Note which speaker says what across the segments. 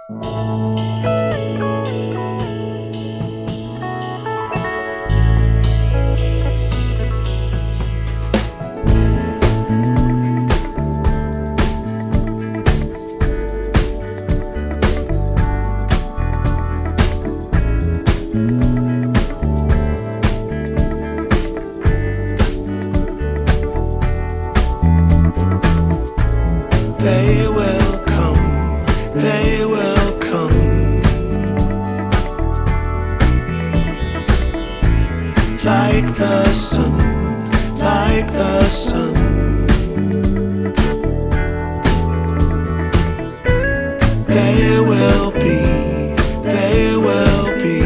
Speaker 1: They will come, they will come, like the sun, like the sun. They will be, they will be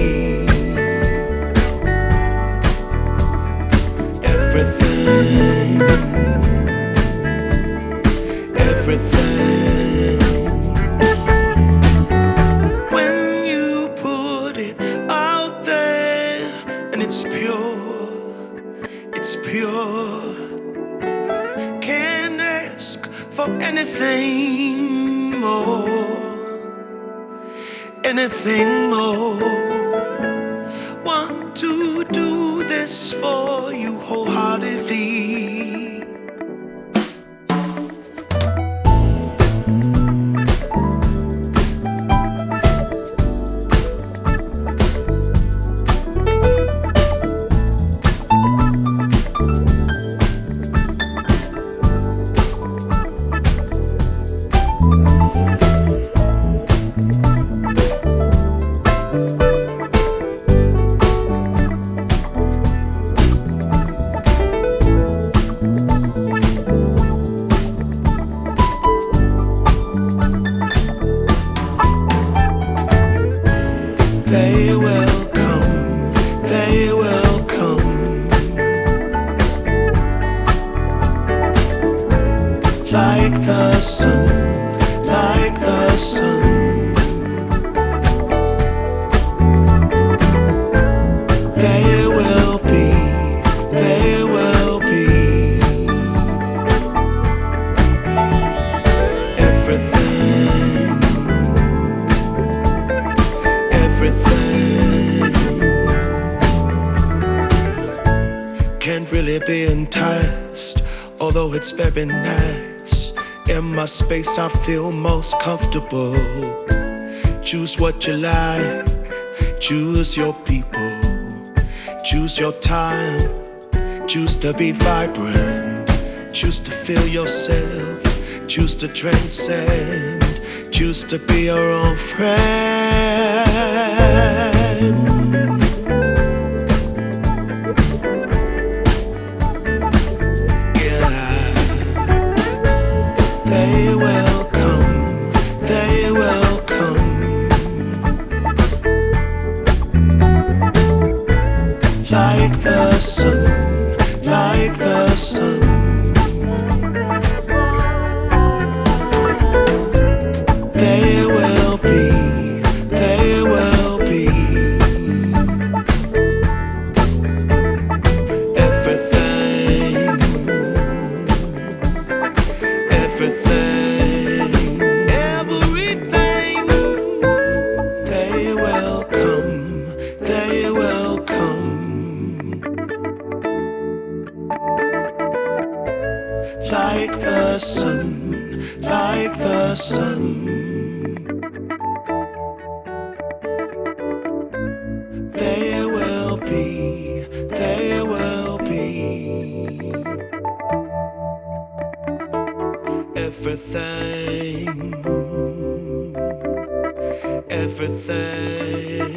Speaker 1: everything, everything. When you put it out there and it's pure, can't ask for anything more, anything more. Want to do this for you wholeheartedly. They will come, they will come, like the sun, like the sun. They will be, they will be everything, everything. Can't really be enticed, although it's very nice. In my space I feel most comfortable. Choose what you like, choose your people, choose your time, choose to be vibrant, choose to feel yourself, choose to transcend, choose to be your own friend. They will come, they will come, like the sun, like the sun. They will be, they will be everything, everything, everything. They will come, they will come, like the sun, like the sun. They will be, they will be everything, everything.